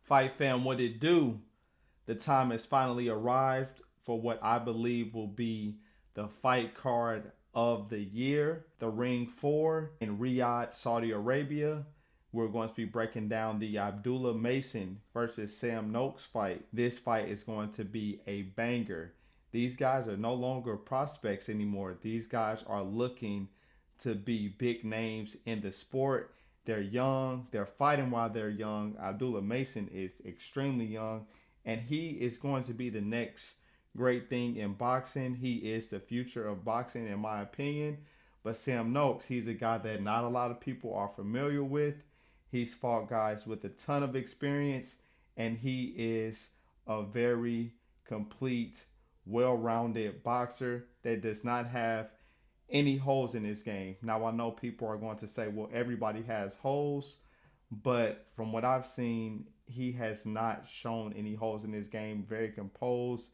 Fight fam, what it do? The time has finally arrived for what I believe will be the fight card of the year, the Ring 4 in Riyadh, Saudi Arabia. We're going to be breaking down the Abdullah Mason versus Sam Noakes fight. This fight is going to be a banger. These guys are no longer prospects anymore. These guys are looking to be big names in the sport. They're young. They're fighting while they're young. Abdullah Mason is extremely young, and he is going to be the next great thing in boxing. He is the future of boxing, in my opinion. But Sam Noakes, he's a guy that not a lot of people are familiar with. He's fought guys with a ton of experience, and he is a very complete, well rounded boxer that does not have any holes in his game. Now, I know people are going to say, well, everybody has holes, but from what I've seen, he has not shown any holes in his game. Very composed,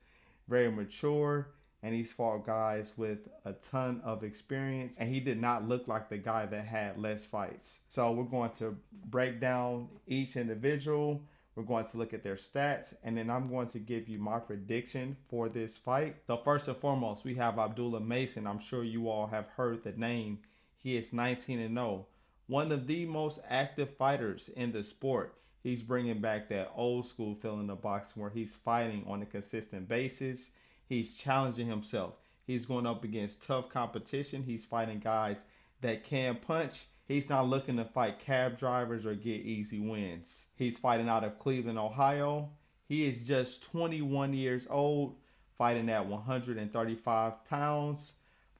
very mature, and he's fought guys with a ton of experience, and he did not look like the guy that had less fights. So we're going to break down each individual. We're going to look at their stats, and then I'm going to give you my prediction for this fight. So first and foremost, we have Abdullah Mason. I'm sure you all have heard the name. He is 19-0, one of the most active fighters in the sport. He's bringing back that old school feeling of boxing where he's fighting on a consistent basis. He's challenging himself. He's going up against tough competition. He's fighting guys that can punch. He's not looking to fight cab drivers or get easy wins. He's fighting out of Cleveland, Ohio. He is just 21 years old, fighting at 135 pounds,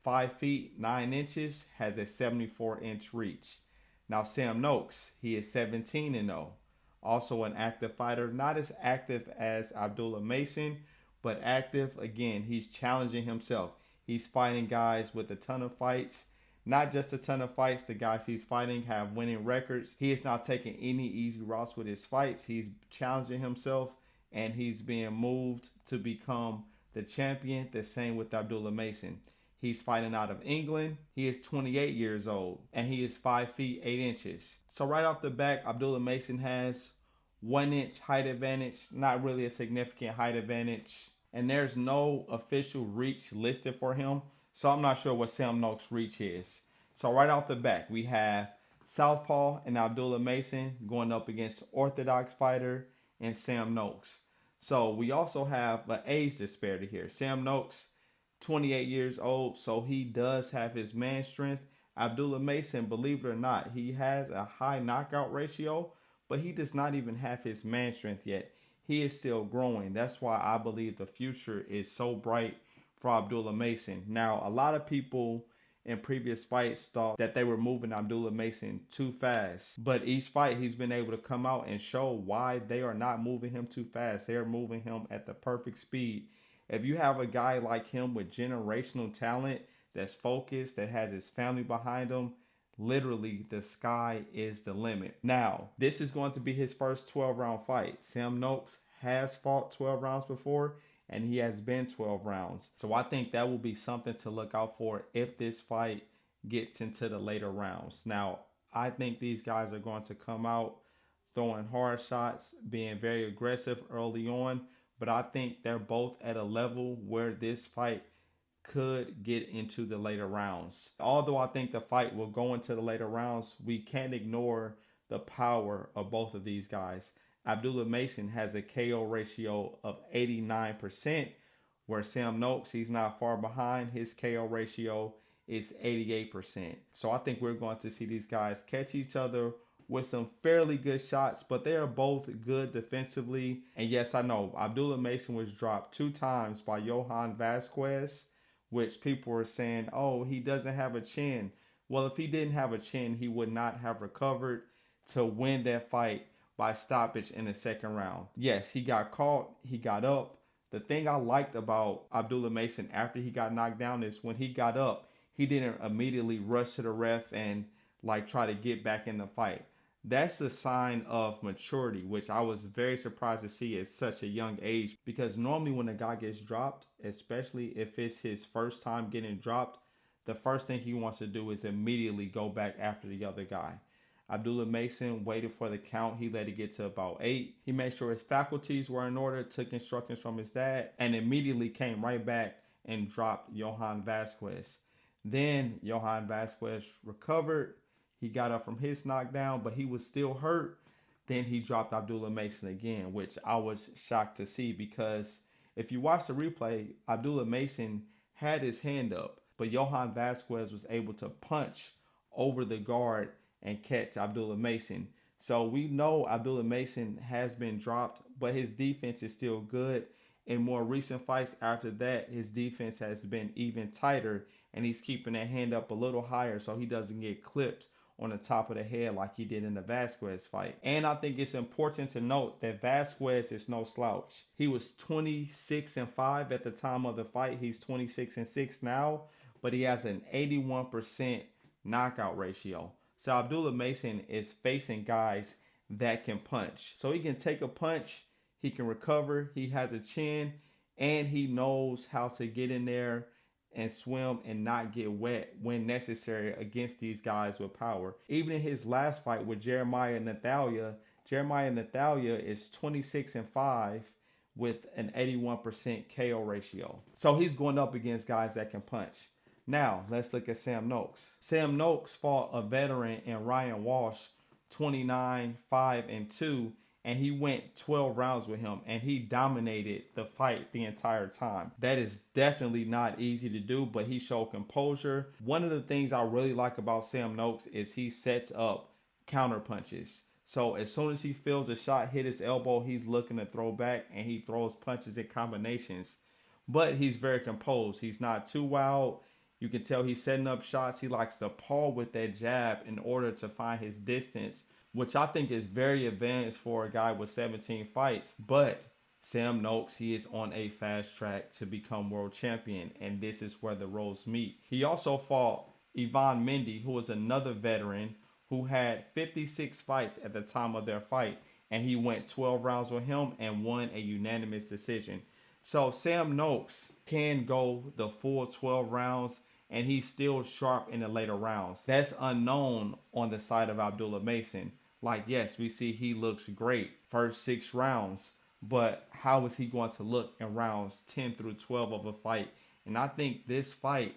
5 feet 9 inches, has a 74-inch reach. Now Sam Noakes, he is 17-0. Also an active fighter, not as active as Abdullah Mason, but active. Again, he's challenging himself. He's fighting guys with a ton of fights. Not just a ton of fights. The guys he's fighting have winning records. He is not taking any easy routes with his fights. He's challenging himself, and he's being moved to become the champion. The same with Abdullah Mason. He's fighting out of England. He is 28 years old, and he is 5 feet 8 inches. So right off the bat, Abdullah Mason has 1 inch height advantage. Not really a significant height advantage. And there's no official reach listed for him. So I'm not sure what Sam Noakes' reach is. So right off the bat, we have Southpaw and Abdullah Mason going up against Orthodox fighter and Sam Noakes. So we also have an age disparity here. Sam Noakes, 28 years old, so he does have his man strength. Abdullah Mason, believe it or not, he has a high knockout ratio, but he does not even have his man strength yet. He is still growing. That's why I believe the future is so bright for Abdullah Mason. Now, a lot of people in previous fights thought that they were moving Abdullah Mason too fast. But each fight, he's been able to come out and show why they are not moving him too fast. They are moving him at the perfect speed. If you have a guy like him with generational talent, that's focused, that has his family behind him, literally the sky is the limit. Now, this is going to be his first 12-round fight. Sam Noakes has fought 12 rounds before, and he has been 12 rounds. So I think that will be something to look out for if this fight gets into the later rounds. Now, I think these guys are going to come out throwing hard shots, being very aggressive early on, but I think they're both at a level where this fight could get into the later rounds. Although I think the fight will go into the later rounds, we can't ignore the power of both of these guys. Abdullah Mason has a KO ratio of 89%, where Sam Noakes, he's not far behind. His KO ratio is 88%. So I think we're going to see these guys catch each other with some fairly good shots, but they are both good defensively. And yes, I know Abdullah Mason was dropped 2 times by Johan Vasquez, which people were saying, oh, he doesn't have a chin. Well, if he didn't have a chin, he would not have recovered to win that fight by stoppage in the second round. Yes, he got caught, he got up. The thing I liked about Abdullah Mason after he got knocked down is when he got up, he didn't immediately rush to the ref and like try to get back in the fight. That's a sign of maturity, which I was very surprised to see at such a young age, because normally when a guy gets dropped, especially if it's his first time getting dropped, the first thing he wants to do is immediately go back after the other guy. Abdullah Mason waited for the count. He let it get to about 8. He made sure his faculties were in order, took instructions from his dad, and immediately came right back and dropped Johan Vasquez. Then Johan Vasquez recovered. He got up from his knockdown, but he was still hurt. Then he dropped Abdullah Mason again, which I was shocked to see, because if you watch the replay, Abdullah Mason had his hand up, but Johan Vasquez was able to punch over the guard and catch Abdullah Mason. So we know Abdullah Mason has been dropped, but his defense is still good. In more recent fights after that, his defense has been even tighter, and he's keeping that hand up a little higher so he doesn't get clipped on the top of the head like he did in the Vasquez fight. And I think it's important to note that Vasquez is no slouch. He was 26-5 at the time of the fight. He's 26-6 now, but he has an 81% knockout ratio. So Abdullah Mason is facing guys that can punch. So he can take a punch, he can recover, he has a chin, and he knows how to get in there and swim and not get wet when necessary against these guys with power. Even in his last fight with Jeremiah Natalia is 26-5 with an 81% KO ratio. So he's going up against guys that can punch. Now, let's look at Sam Noakes. Sam Noakes fought a veteran in Ryan Walsh 29-5-2, and he went 12 rounds with him, and he dominated the fight the entire time. That is definitely not easy to do, but he showed composure. One of the things I really like about Sam Noakes is he sets up counter punches. So as soon as he feels a shot hit his elbow, he's looking to throw back, and he throws punches in combinations. But he's very composed. He's not too wild. You can tell he's setting up shots. He likes to paw with that jab in order to find his distance, which I think is very advanced for a guy with 17 fights. But Sam Noakes, he is on a fast track to become world champion, and this is where the roads meet. He also fought Ivan Mendy, who was another veteran who had 56 fights at the time of their fight, and he went 12 rounds with him and won a unanimous decision. So Sam Noakes can go the full 12 rounds, and he's still sharp in the later rounds. That's unknown on the side of Abdullah Mason. Like, yes, we see he looks great first 6 rounds, but how is he going to look in rounds 10 through 12 of a fight? And I think this fight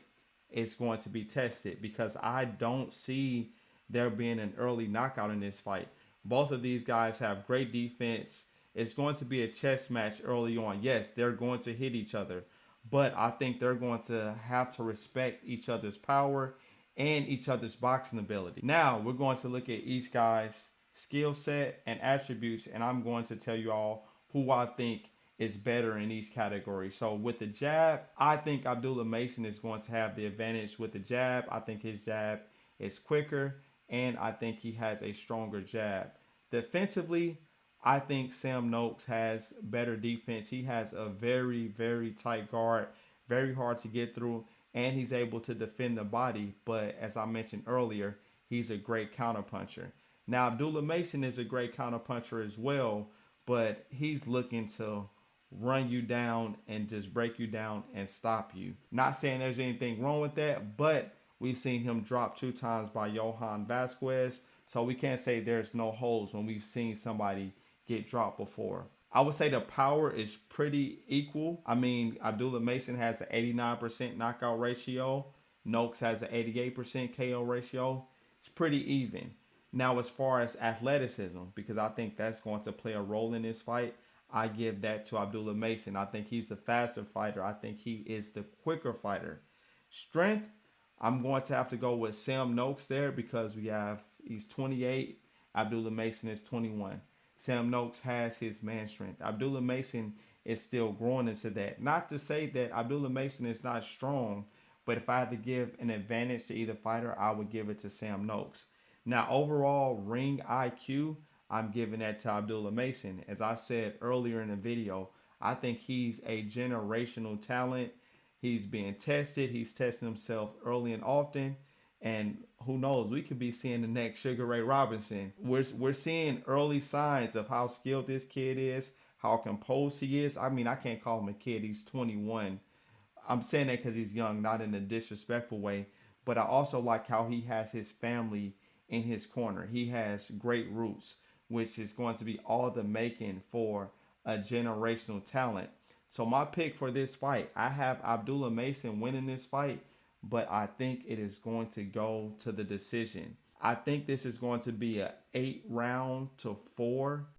is going to be tested, because I don't see there being an early knockout in this fight. Both of these guys have great defense. It's going to be a chess match early on. Yes, they're going to hit each other, but I think they're going to have to respect each other's power and each other's boxing ability. Now, we're going to look at each guy's skill set and attributes, and I'm going to tell you all who I think is better in each category. So with the jab, I think Abdullah Mason is going to have the advantage with the jab. I think his jab is quicker, and I think he has a stronger jab. Defensively, I think Sam Noakes has better defense. He has a very, very tight guard, very hard to get through, and he's able to defend the body. But as I mentioned earlier, he's a great counterpuncher. Now, Abdullah Mason is a great counterpuncher as well, but he's looking to run you down and just break you down and stop you. Not saying there's anything wrong with that, but we've seen him drop 2 times by Johan Vasquez, so we can't say there's no holes when we've seen somebody get dropped before. I would say the power is pretty equal. I mean, Abdullah Mason has an 89% knockout ratio. Noakes has an 88% KO ratio. It's pretty even. Now, as far as athleticism, because I think that's going to play a role in this fight, I give that to Abdullah Mason. I think he's the faster fighter. I think he is the quicker fighter. Strength, I'm going to have to go with Sam Noakes there, because he's 28. Abdullah Mason is 21. Sam Noakes has his man strength. Abdullah Mason is still growing into that. Not to say that Abdullah Mason is not strong, but if I had to give an advantage to either fighter, I would give it to Sam Noakes. Now, overall ring IQ, I'm giving that to Abdullah Mason. As I said earlier in the video, I think he's a generational talent. He's being tested. He's testing himself early and often. And who knows, we could be seeing the next Sugar Ray Robinson. We're seeing early signs of how skilled this kid is, how composed he is. I mean, I can't call him a kid. He's 21. I'm saying that because he's young, not in a disrespectful way. But I also like how he has his family in his corner. He has great roots, which is going to be all the making for a generational talent. So my pick for this fight, I have Abdullah Mason winning this fight, but I think it is going to go to the decision. I think this is going to be a 8 round to 4